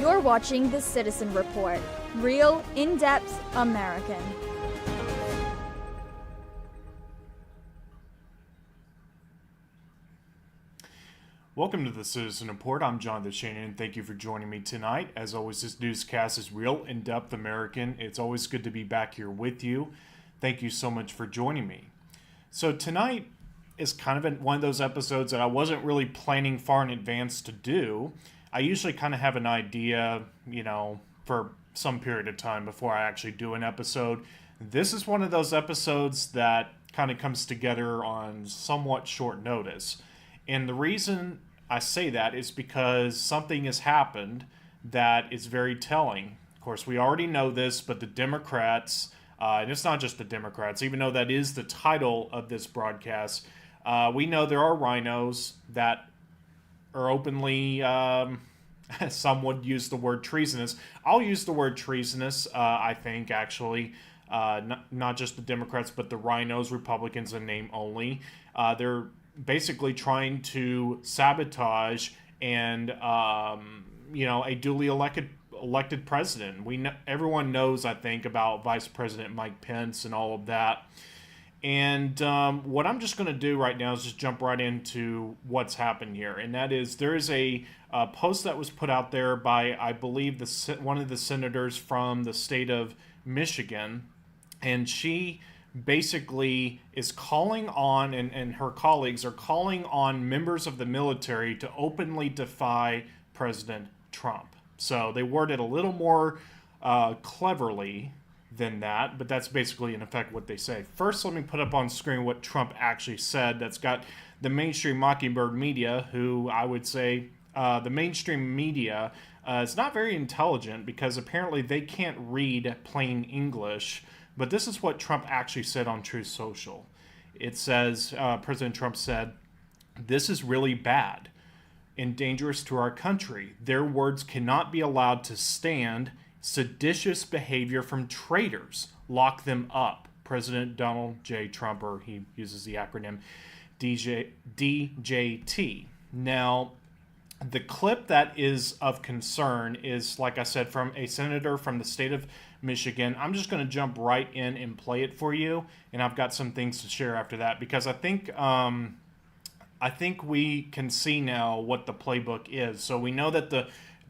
You're watching The Citizen Report, real, in-depth American. Welcome to The Citizen Report. I'm Jonathan Shannon, and thank you for joining me tonight. As always, this newscast is real, in-depth American. It's always good to be back here with you. Thank you so much for joining me. So tonight is kind of one of those episodes that I wasn't really planning far in advance to do. I usually kind of have an idea, for some period of time before I actually do an episode. This is one of those episodes that kind of comes together on somewhat short notice. And the reason I say that is because something has happened that is very telling. Of course, we already know this, but the Democrats, and it's not just the Democrats, even though that is the title of this broadcast, we know there are rhinos that are openly, some would use the word treasonous. I'll use the word treasonous, I think, actually. Not just the Democrats, but the rhinos, Republicans in name only. They're basically trying to sabotage and, a duly elected president. Everyone knows, I think, about Vice President Mike Pence and all of that. And what I'm just going to do right now is just jump right into what's happened here. And that is, there is a post that was put out there by, I believe, one of the senators from the state of Michigan. And she basically is calling on, and her colleagues are calling on members of the military to openly defy President Trump. So they word it a little more cleverly than that, but that's basically in effect what they say. First, let me put up on screen what Trump actually said. That's got the mainstream Mockingbird media, who I would say the mainstream media is not very intelligent because apparently they can't read plain English. But this is what Trump actually said on Truth Social. It says, President Trump said, "This is really bad and dangerous to our country. Their words cannot be allowed to stand. Seditious behavior from traitors. Lock them up." President Donald J. Trump, or he uses the acronym DJT. Now, the clip that is of concern is, like I said, from a senator from the state of Michigan. I'm just going to jump right in and play it for you, and I've got some things to share after that because I think we can see now what the playbook is. So we know that the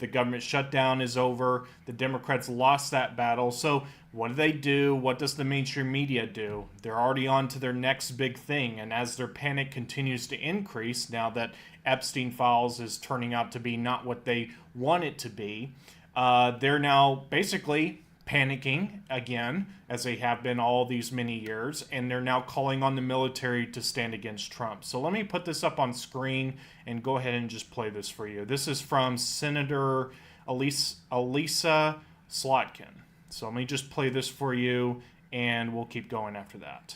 government shutdown is over. The Democrats lost that battle. So what do? What does the mainstream media do? They're already on to their next big thing. And as their panic continues to increase, now that Epstein Files is turning out to be not what they want it to be, they're now basically panicking again, as they have been all these many years, and they're now calling on the military to stand against Trump. So let me put this up on screen and go ahead and just play this for you. This is from Senator Elissa Slotkin. So let me just play this for you, and we'll keep going after that.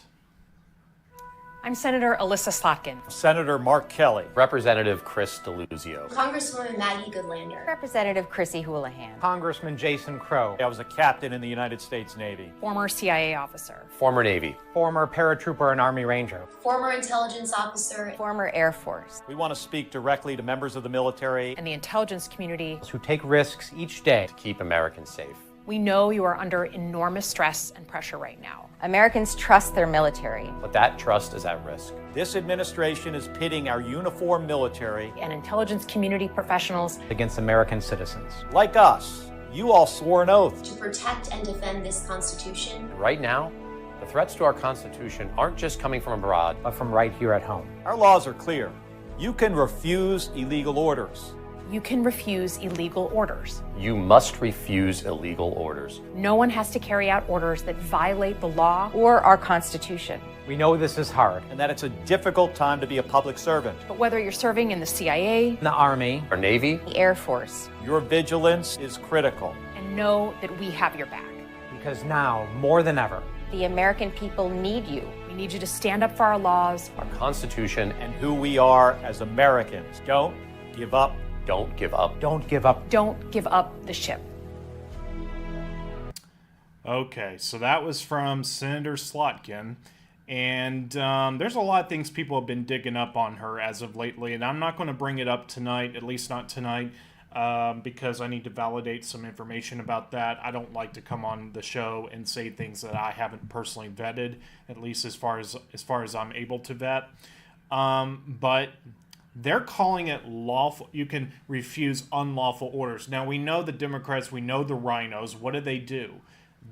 I'm Senator Elissa Slotkin. Senator Mark Kelly. Representative Chris Deluzio. Congresswoman Maggie Goodlander. Representative Chrissy Houlihan. Congressman Jason Crow. I was a captain in the United States Navy. Former CIA officer. Former Navy. Former paratrooper and Army Ranger. Former intelligence officer. Former Air Force. We want to speak directly to members of the military And the intelligence community. Who take risks each day To keep Americans safe. We know you are under enormous stress and pressure right now. Americans trust their military. But that trust is at risk. This administration is pitting our uniformed military And intelligence community professionals against American citizens. like us. You all swore an oath. To protect and defend this Constitution. And right now, the threats to our Constitution aren't just coming from abroad. But from right here at home. Our laws are clear. You can refuse illegal orders. You can refuse illegal orders. You must refuse illegal orders. No one has to carry out orders that violate the law. Or our Constitution. We know this is hard. And that it's a difficult time to be a public servant. But whether you're serving in the CIA, In the Army. Our Navy. The Air Force. Your vigilance is critical. and know that we have your back. Because now, more than ever, the American people need you. We need you to stand up for our laws, Our Constitution. And who we are as Americans. Don't give up. Don't give up. don't give up. Don't give up the ship. Okay, so that was from Senator Slotkin. And there's a lot of things people have been digging up on her as of lately, and I'm not going to bring it up tonight, at least not tonight. because I need to validate some information about that. I don't like to come on the show and say things that I haven't personally vetted, at least as far as I'm able to vet. But they're calling it lawful. You can refuse unlawful orders. Now, we know the Democrats, we know the rhinos. What do?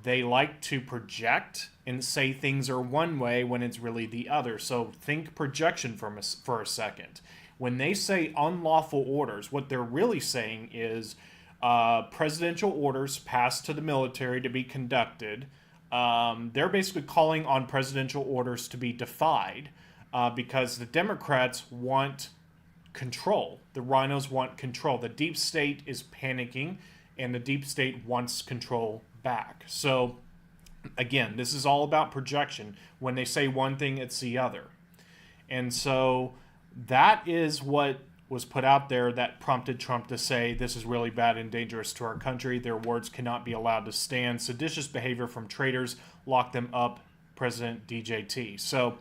They like to project and say things are one way when it's really the other. So think projection for a second. When they say unlawful orders, what they're really saying is presidential orders passed to the military to be conducted. They're basically calling on presidential orders to be defied because the Democrats want control. The rhinos want control. The deep state is panicking, and the deep state wants control back. So, again, this is all about projection. When they say one thing, it's the other. And so that is what was put out there that prompted Trump to say this is really bad and dangerous to our country. Their words cannot be allowed to stand. Seditious behavior from traitors, lock them up, President DJT. So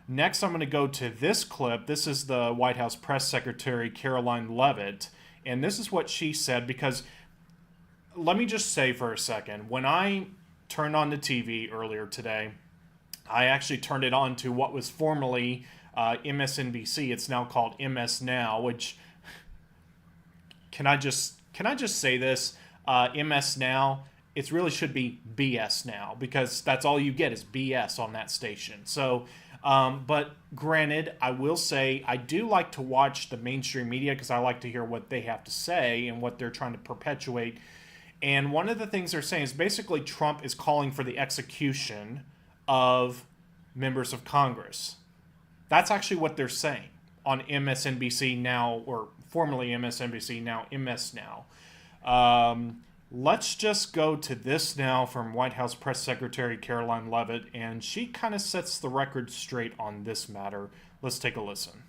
next, I'm going to go to this clip. This is the White House Press Secretary Caroline Leavitt, and this is what she said, because let me just say for a second, when I turned on the TV earlier today, I actually turned it on to what was formerly MSNBC. It's now called MS Now, which, can I just say this? MS Now, it really should be BS Now, because that's all you get is BS on that station. So, but granted, I will say I do like to watch the mainstream media because I like to hear what they have to say and what they're trying to perpetuate. And one of the things they're saying is basically Trump is calling for the execution of members of Congress. That's actually what they're saying on MSNBC Now, or formerly MSNBC, now MS Now. Let's just go to this now from White House Press Secretary Caroline Leavitt, and she kind of sets the record straight on this matter. Let's take a listen.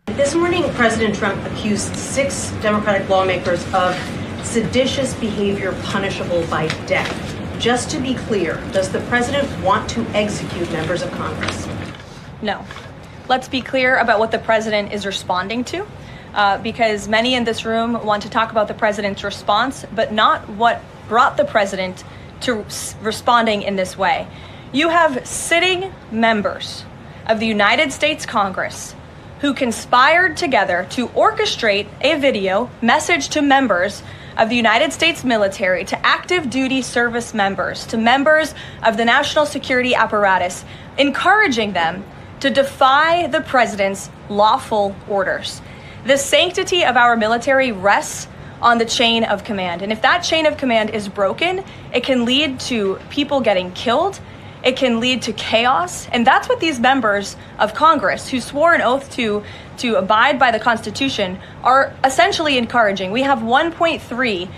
This morning, President Trump accused 6 Democratic lawmakers of seditious behavior punishable by death. Just to be clear, does the president want to execute members of Congress? No. Let's be clear about what the president is responding to, because many in this room want to talk about the president's response, but not what brought the president to responding in this way. You have sitting members of the United States Congress who conspired together to orchestrate a video message to members of the United States military, to active duty service members, to members of the national security apparatus, encouraging them to defy the president's lawful orders. The sanctity of our military rests on the chain of command. And if that chain of command is broken, it can lead to people getting killed. It can lead to chaos. And that's what these members of Congress who swore an oath to abide by the Constitution are essentially encouraging. We have 1.3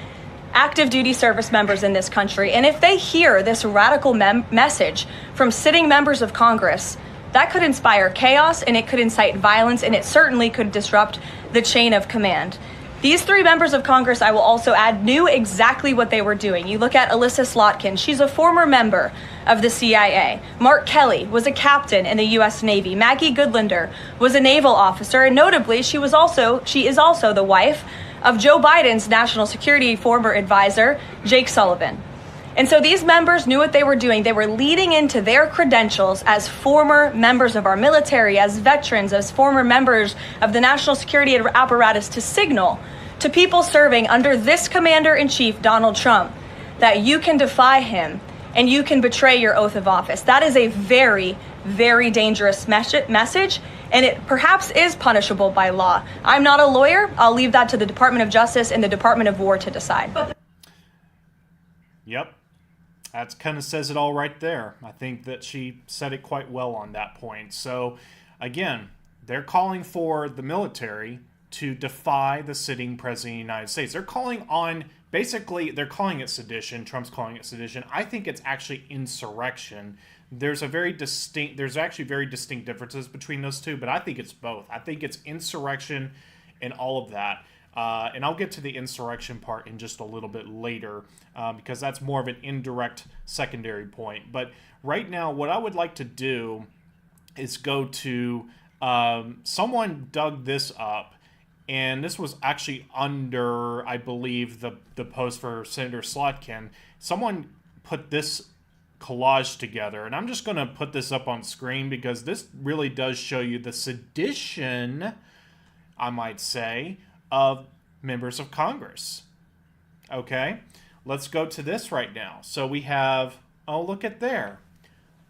active duty service members in this country. And if they hear this radical message from sitting members of Congress, that could inspire chaos, and it could incite violence, and it certainly could disrupt the chain of command. These 3 members of Congress, I will also add, knew exactly what they were doing. You look at Alyssa Slotkin. She's a former member of the CIA. Mark Kelly was a captain in the U.S. Navy. Maggie Goodlander was a naval officer, and notably, she is also the wife of Joe Biden's national security former advisor, Jake Sullivan. And so these members knew what they were doing. They were leading into their credentials as former members of our military, as veterans, as former members of the national security apparatus to signal to people serving under this commander-in-chief, Donald Trump, that you can defy him and you can betray your oath of office. That is a very, very dangerous message, and it perhaps is punishable by law. I'm not a lawyer. I'll leave that to the Department of Justice and the Department of War to decide. Yep. That kind of says it all right there. I think that she said it quite well on that point. So, again, they're calling for the military to defy the sitting president of the United States. They're calling on, basically, they're calling it sedition. Trump's calling it sedition. I think it's actually insurrection. There's actually very distinct differences between those two, but I think it's both. I think it's insurrection and all of that. And I'll get to the insurrection part in just a little bit later because that's more of an indirect secondary point. But right now, what I would like to do is go to someone dug this up, and this was actually under, I believe, the post for Senator Slotkin. Someone put this collage together, and I'm just going to put this up on screen because this really does show you the sedition, I might say, of members of Congress. Okay, let's go to this right now. So we have, oh, look at there.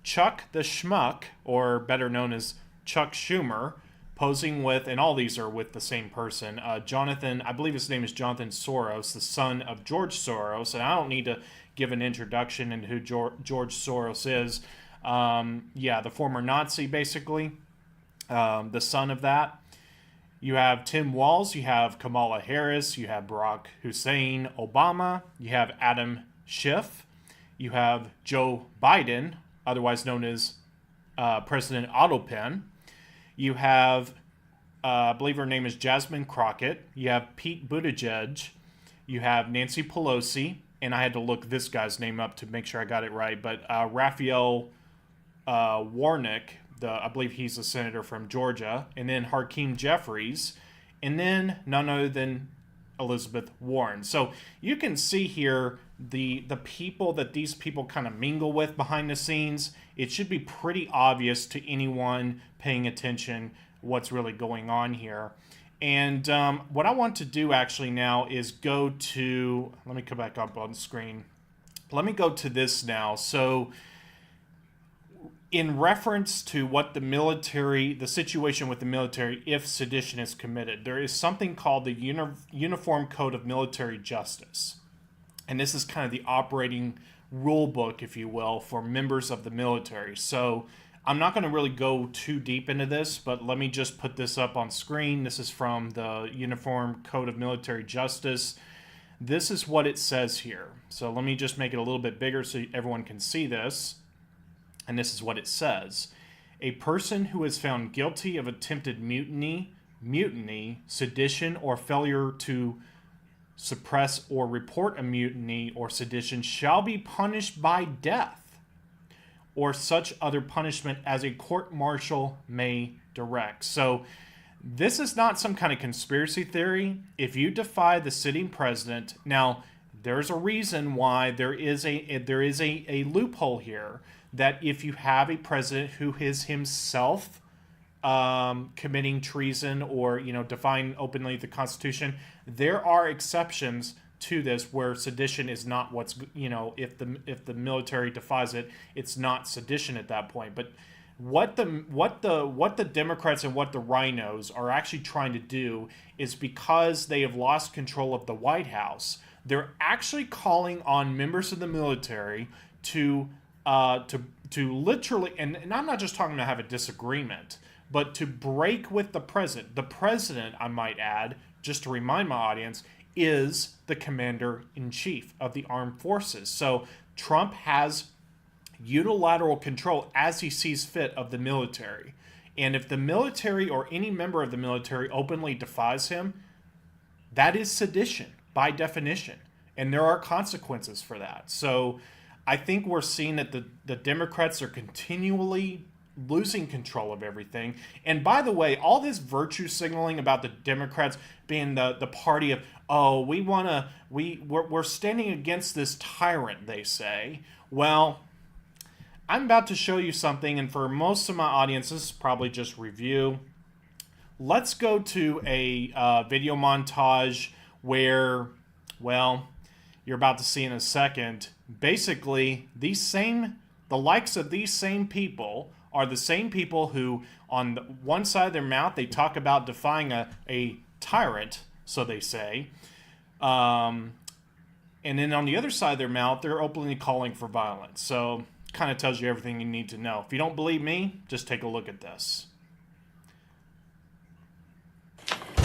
Chuck the Schmuck, or better known as Chuck Schumer, posing with, and all these are with the same person, Jonathan, I believe his name is Jonathan Soros, the son of George Soros, and I don't need to give an introduction into who George Soros is. Yeah, the former Nazi, basically, the son of that. You have Tim Walz, you have Kamala Harris, you have Barack Hussein Obama, you have Adam Schiff, you have Joe Biden, otherwise known as President Autopen. You have, I believe her name is Jasmine Crockett. You have Pete Buttigieg. You have Nancy Pelosi, and I had to look this guy's name up to make sure I got it right, but Raphael Warnock, I believe he's a senator from Georgia, and then Hakeem Jeffries, and then none other than Elizabeth Warren. So you can see here the people that these people kind of mingle with behind the scenes. It should be pretty obvious to anyone paying attention what's really going on here. And what I want to do actually now is go to, let me come back up on the screen. Let me go to this now. So in reference to what the military, the situation with the military if sedition is committed, there is something called the Uniform Code of Military Justice. And this is kind of the operating rule book, if you will, for members of the military. So I'm not going to really go too deep into this, but let me just put this up on screen. This is from the Uniform Code of Military Justice. This is what it says here. So let me just make it a little bit bigger so everyone can see this. And this is what it says. A person who is found guilty of attempted mutiny, sedition, or failure to suppress or report a mutiny or sedition shall be punished by death or such other punishment as a court-martial may direct. So this is not some kind of conspiracy theory. If you defy the sitting president, now there's a reason why there is a loophole here, that if you have a president who is himself committing treason or, defying openly the Constitution, there are exceptions to this where sedition is not what's, if the military defies it, it's not sedition at that point. But what the Democrats and what the rhinos are actually trying to do is, because they have lost control of the White House, they're actually calling on members of the military to literally, and I'm not just talking to have a disagreement, but to break with the president. The president, I might add, just to remind my audience, is the commander-in-chief of the armed forces. So Trump has unilateral control as he sees fit of the military. And if the military or any member of the military openly defies him, that is sedition by definition. And there are consequences for that. So I think we're seeing that the Democrats are continually losing control of everything. And by the way, all this virtue signaling about the Democrats being the party of, oh, we're standing against this tyrant, they say. Well, I'm about to show you something, and for most of my audience, this is probably just review. Let's go to a video montage where, well, you're about to see in a second, basically, the likes of these same people are the same people who, on one side of their mouth, they talk about defying a tyrant, so they say. And then on the other side of their mouth, they're openly calling for violence. So kind of tells you everything you need to know. If you don't believe me, just take a look at this.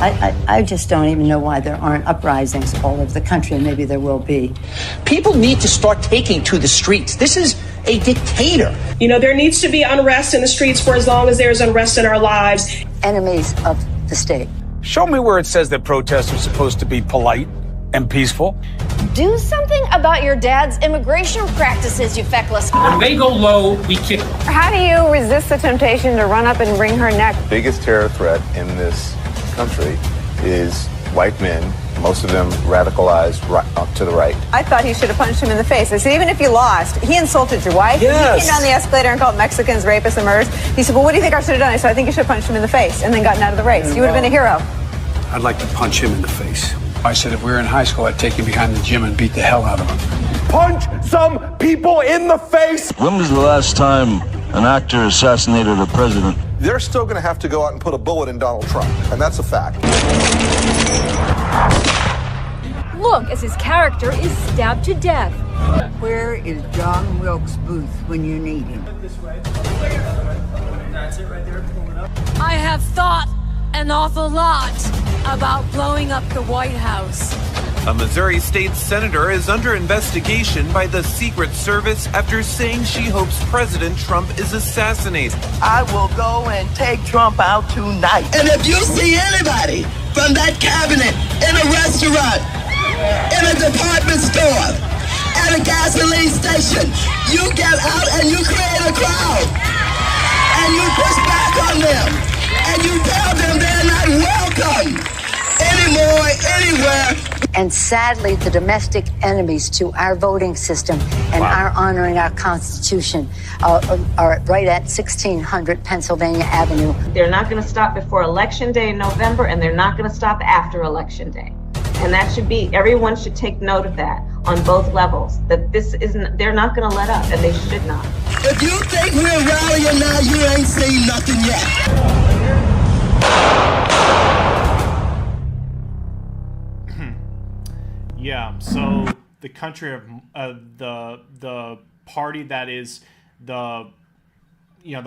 I just don't even know why there aren't uprisings all over the country, and maybe there will be. People need to start taking to the streets. This is a dictator. There needs to be unrest in the streets for as long as there's unrest in our lives. Enemies of the state. Show me where it says that protests are supposed to be polite and peaceful. Do something about your dad's immigration practices, you feckless. When they go low, we kick them. How do you resist the temptation to run up and wring her neck? The biggest terror threat in this country is white men, most of them radicalized to the right. I thought he should have punched him in the face. I said, even if you lost, he insulted your wife. Yes. He came down the escalator and called Mexicans rapists and murderers. He said, well, what do you think I should have done? I said, I think you should have punched him in the face and then gotten out of the race. You would have been a hero. I'd like to punch him in the face. I said if we were in high school, I'd take him behind the gym and beat the hell out of him. Punch some people in the face! When was the last time an actor assassinated a president? They're still going to have to go out and put a bullet in Donald Trump, and that's a fact. Look as his character is stabbed to death. Where is John Wilkes Booth when you need him? I have thought an awful lot about blowing up the White House. A Missouri state senator is under investigation by the Secret Service after saying she hopes President Trump is assassinated. I will go and take Trump out tonight. And if you see anybody from that cabinet in a restaurant, in a department store, at a gasoline station, you get out and you create a crowd. And you push back on them. And you tell them they're not welcome anymore, anywhere. And sadly, the domestic enemies to our voting system and our honoring our Constitution are right at 1600 Pennsylvania Avenue. They're not going to stop before Election Day in November, and they're not going to stop after Election Day. And that should be, everyone should take note of that on both levels, that this isn't, they're not going to let up, and they should not. If you think we're rallying now, you ain't seen nothing yet. Yeah, so the country of the party that is the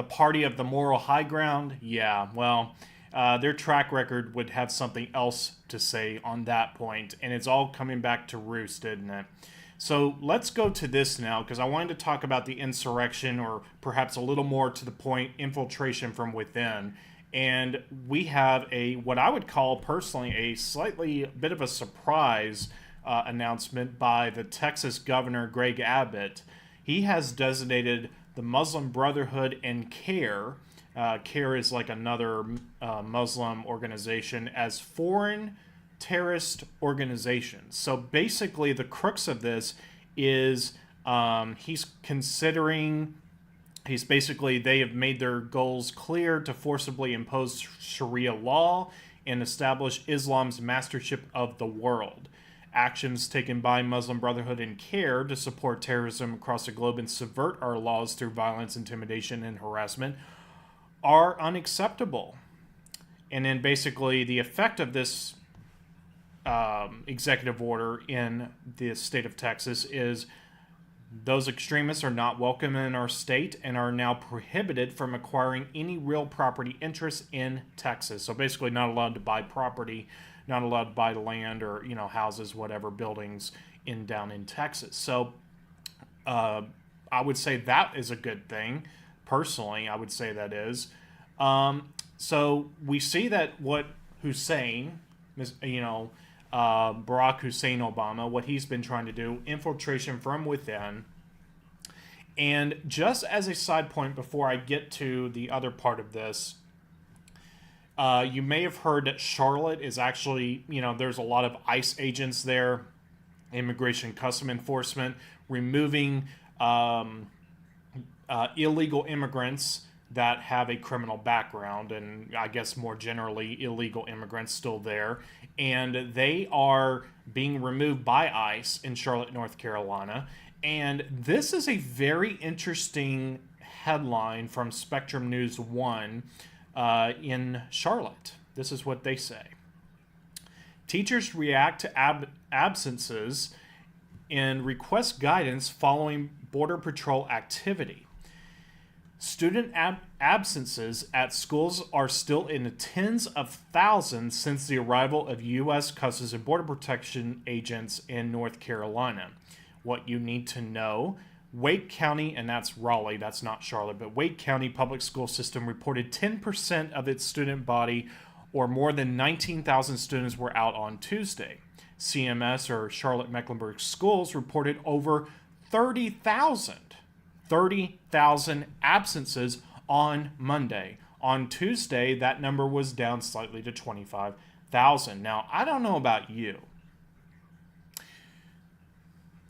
party of the moral high ground. Yeah, well, their track record would have something else to say on that point, and it's all coming back to roost, isn't it? So let's go to this now, because I wanted to talk about the insurrection, or perhaps a little more to the point, infiltration from within. And we have what I would call personally a slightly bit of a surprise announcement by the Texas governor, Greg Abbott. He has designated the Muslim Brotherhood and CARE, CARE is like another Muslim organization, as foreign terrorist organizations. So basically the crux of this is they have made their goals clear to forcibly impose Sharia law and establish Islam's mastership of the world. Actions taken by Muslim Brotherhood and CARE to support terrorism across the globe and subvert our laws through violence, intimidation, and harassment are unacceptable. And then basically the effect of this executive order in the state of Texas is those extremists are not welcome in our state and are now prohibited from acquiring any real property interests in Texas. So basically not allowed to buy property, not allowed to buy land or, houses, whatever, buildings down in Texas. So I would say that is a good thing. Personally, I would say that is. So we see that what Hussein, Barack Hussein Obama, what he's been trying to do, infiltration from within. And just as a side point before I get to the other part of this, you may have heard that Charlotte is actually, there's a lot of ICE agents there, Immigration Custom Enforcement, removing illegal immigrants that have a criminal background, and I guess more generally illegal immigrants still there. And they are being removed by ICE in Charlotte, North Carolina. And this is a very interesting headline from Spectrum News 1 in Charlotte. This is what they say. Teachers react to absences and request guidance following Border Patrol activity. Student absences at schools are still in the tens of thousands since the arrival of U.S. Customs and Border Protection agents in North Carolina. What you need to know: Wake County, and that's Raleigh, that's not Charlotte, but Wake County Public School System reported 10% of its student body, or more than 19,000 students, were out on Tuesday. CMS, or Charlotte Mecklenburg Schools, reported over 30,000 absences on Monday. On Tuesday, that number was down slightly to 25,000. 35,000. Now, I don't know about you.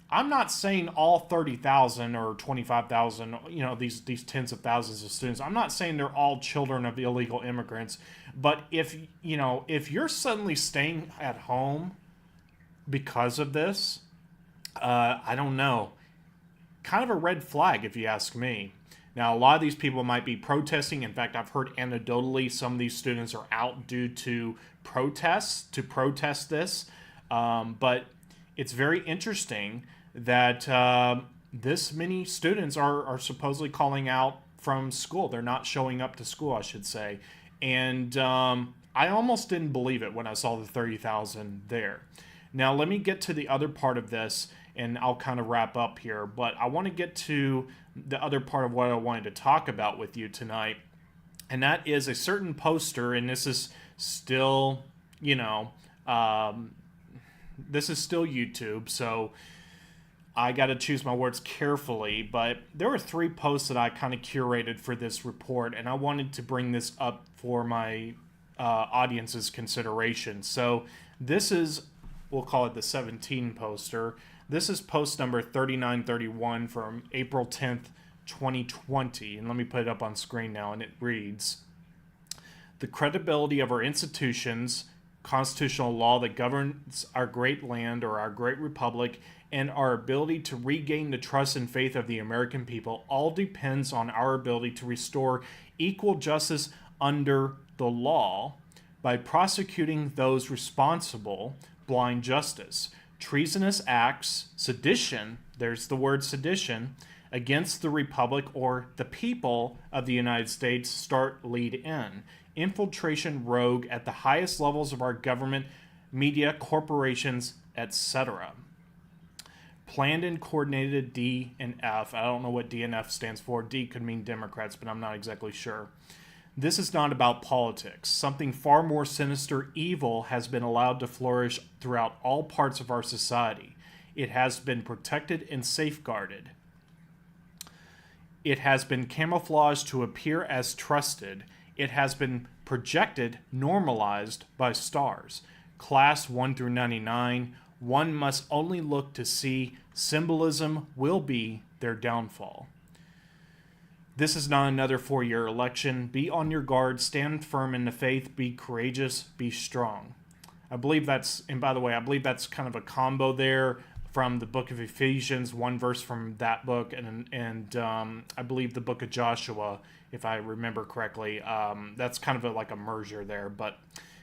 I'm not saying all 30,000 or 25,000, these tens of thousands of students. I'm not saying they're all children of illegal immigrants. But if you're suddenly staying at home because of this, I don't know. Kind of a red flag, if you ask me. Now, a lot of these people might be protesting. In fact, I've heard anecdotally some of these students are out due to protest this. But it's very interesting that this many students are supposedly calling out from school. They're not showing up to school, I should say. And I almost didn't believe it when I saw the 30,000 there. Now, let me get to the other part of this, and I'll kind of wrap up here. But I want to get to the other part of what I wanted to talk about with you tonight. And that is a certain poster, and this is still, this is still YouTube, so I got to choose my words carefully, but there were 3 posts that I kind of curated for this report, and I wanted to bring this up for my audience's consideration. So this is, we'll call it the 17 poster. This is post number 3931 from April 10th, 2020, and let me put it up on screen now, and it reads, "The credibility of our institutions, constitutional law that governs our great land or our great republic, and our ability to regain the trust and faith of the American people all depends on our ability to restore equal justice under the law by prosecuting those responsible, blind justice, treasonous acts, sedition," there's the word sedition, "against the republic or the people of the United States start lead in, infiltration rogue at the highest levels of our government, media, corporations, etc. Planned and coordinated D and F." I don't know what D and F stands for. D could mean Democrats, but I'm not exactly sure. "This is not about politics. Something far more sinister, evil, has been allowed to flourish throughout all parts of our society. It has been protected and safeguarded. It has been camouflaged to appear as trusted. It has been projected, normalized by stars. Class 1 through 99, one must only look to see symbolism will be their downfall. This is not another 4-year election. Be on your guard, stand firm in the faith, be courageous, be strong." I believe that's, and by the way, I believe that's kind of a combo there from the book of Ephesians, one verse from that book, and I believe the book of Joshua, if I remember correctly. That's kind of like a merger there, but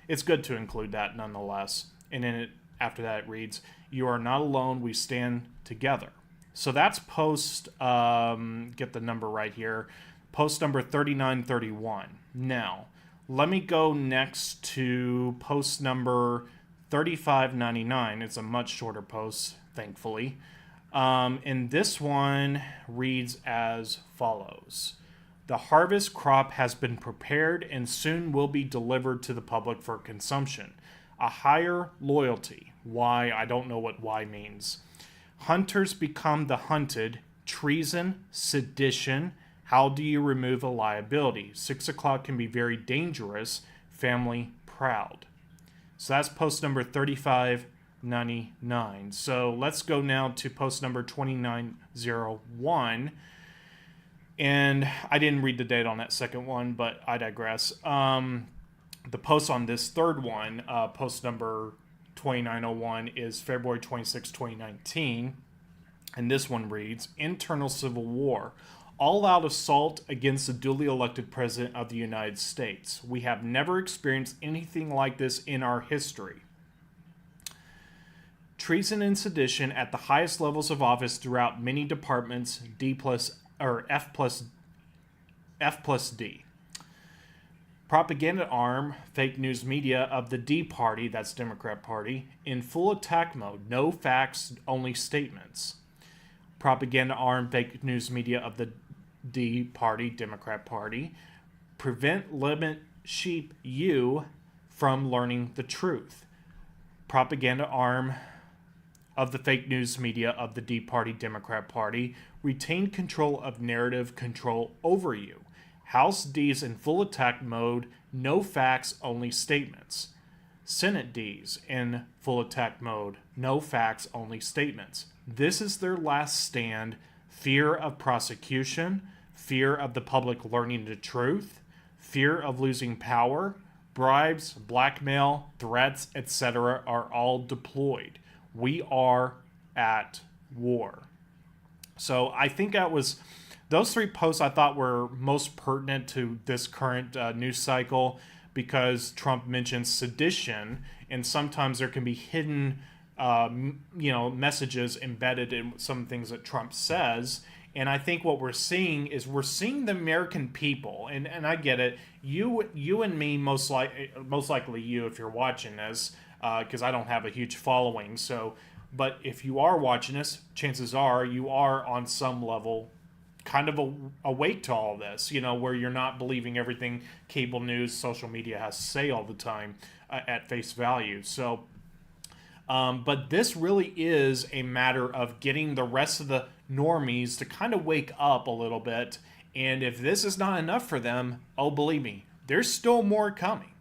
it's good to include that nonetheless. And then after that it reads, "You are not alone, we stand together." So that's post, get the number right here, post number 3931. Now, let me go next to post number 3599. It's a much shorter post, thankfully. And this one reads as follows. "The harvest crop has been prepared and soon will be delivered to the public for consumption. A higher loyalty." Why? I don't know what why means. "Hunters become the hunted. Treason, sedition. How do you remove a liability? 6 o'clock can be very dangerous. Family proud." So that's post number 3599. So let's go now to post number 2901. And I didn't read the date on that second one, but I digress. The post on this third one, post number 2901, is February 26, 2019. And this one reads, "Internal civil war. All-out assault against the duly elected president of the United States. We have never experienced anything like this in our history. Treason and sedition at the highest levels of office throughout many departments, F plus D. Propaganda arm, fake news media of the D party, that's Democrat Party, in full attack mode. No facts, only statements. Propaganda arm, fake news media of the D party, Democrat Party. Prevent, limit, sheep you from learning the truth. Propaganda arm of the fake news media of the D party, Democrat Party. Retain control of narrative control over you. House D's in full attack mode, no facts, only statements. Senate Ds in full attack mode. No facts, only statements. This is their last stand. Fear of prosecution, fear of the public learning the truth, fear of losing power, bribes, blackmail, threats, etc. are all deployed. We are at war. So I think that was those three posts I thought were most pertinent to this current news cycle, because Trump mentions sedition, and sometimes there can be hidden messages embedded in some things that Trump says. And I think what we're seeing is the American people, and I get it, you and me, most likely you if you're watching this, because I don't have a huge following. So, but if you are watching this, chances are you are on some level kind of awake to all this, where you're not believing everything cable news, social media has to say all the time at face value. So, but this really is a matter of getting the rest of the normies to kind of wake up a little bit. And if this is not enough for them, oh, believe me, there's still more coming.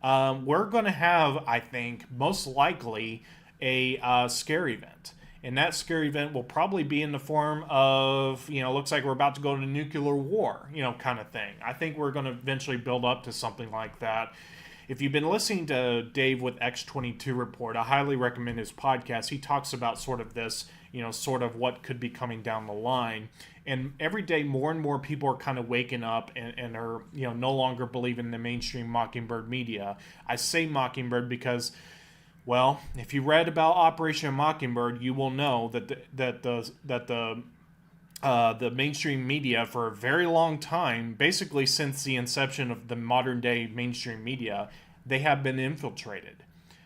We're going to have, I think, most likely a scare event. And that scare event will probably be in the form of, looks like we're about to go to nuclear war, kind of thing. I think we're going to eventually build up to something like that. If you've been listening to Dave with X22 Report, I highly recommend his podcast. He talks about sort of this, sort of what could be coming down the line. And every day, more and more people are kind of waking up and are, no longer believing the mainstream Mockingbird media. I say Mockingbird because, well, if you read about Operation Mockingbird, you will know that the mainstream media for a very long time, basically since the inception of the modern day mainstream media, they have been infiltrated.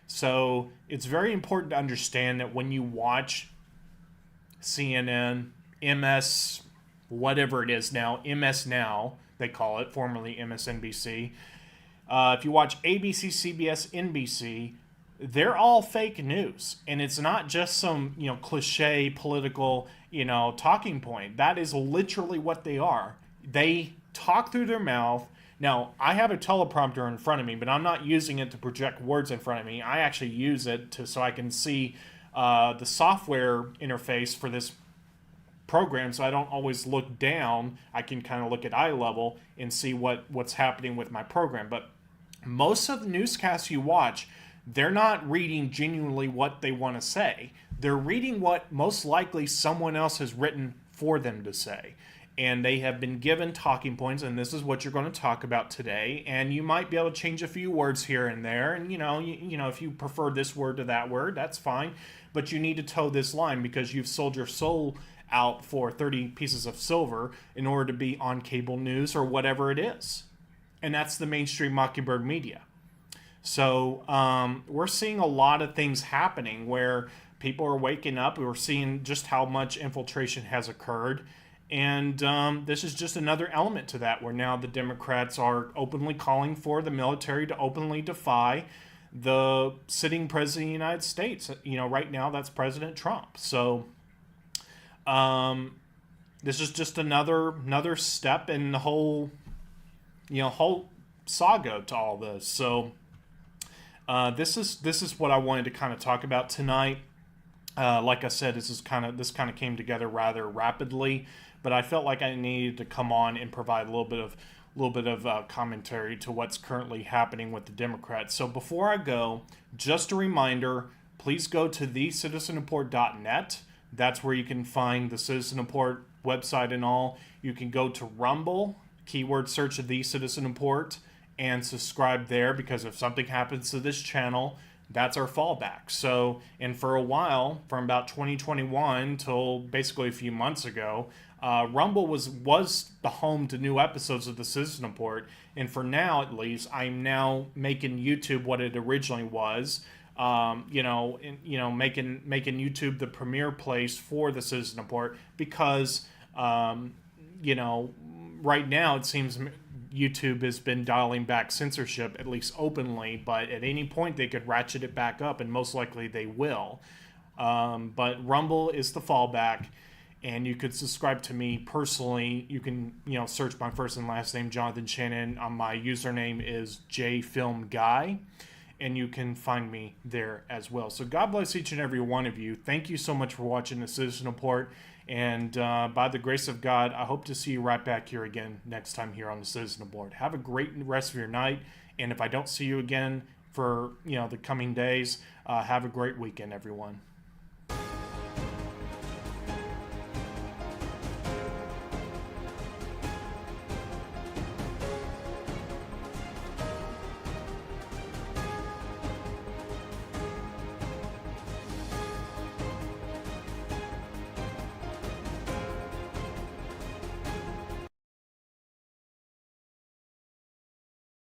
So it's very important to understand that when you watch CNN, MS, whatever it is now, MS Now, they call it, formerly MSNBC, if you watch ABC, CBS, NBC, they're all fake news. And it's not just some, cliche political, talking point. That is literally what they are. They talk through their mouth. Now, I have a teleprompter in front of me, but I'm not using it to project words in front of me. I actually use it so I can see the software interface for this program, so I don't always look down. I can kind of look at eye level and see what's happening with my program. But most of the newscasts you watch, they're not reading genuinely what they want to say. They're reading what most likely someone else has written for them to say. And they have been given talking points, and this is what you're going to talk about today. And you might be able to change a few words here and there. And, if you prefer this word to that word, that's fine. But you need to toe this line because you've sold your soul out for 30 pieces of silver in order to be on cable news or whatever it is. And that's the mainstream Mockingbird media. So we're seeing a lot of things happening where people are waking up. We're seeing just how much infiltration has occurred. And this is just another element to that, where now the Democrats are openly calling for the military to openly defy the sitting president of the United States. Right now that's President Trump. So this is just another step in the whole saga to all this. So this is what I wanted to kind of talk about tonight. Like I said, this kind of came together rather rapidly, but I felt like I needed to come on and provide a little bit of commentary to what's currently happening with the Democrats. So before I go, just a reminder: please go to thecitizenreport.net. That's where you can find the Citizen Report website and all. You can go to Rumble, keyword search of The Citizen Report, and subscribe there, because if something happens to this channel, that's our fallback. So, and for a while, from about 2021 till basically a few months ago, Rumble was the home to new episodes of the Citizen Report. And for now, at least, I'm now making YouTube what it originally was. Making YouTube the premier place for the Citizen Report, because, right now it seems YouTube has been dialing back censorship, at least openly, but at any point they could ratchet it back up, and most likely they will. But Rumble is the fallback, and you could subscribe to me personally. You can, search my first and last name, Jonathan Shannon. My username is JFilmGuy. and you can find me there as well. So God bless each and every one of you. Thank you so much for watching the Citizen Report. And by the grace of God, I hope to see you right back here again next time here on the Citizen Report. Have a great rest of your night. And if I don't see you again for the coming days, have a great weekend, everyone.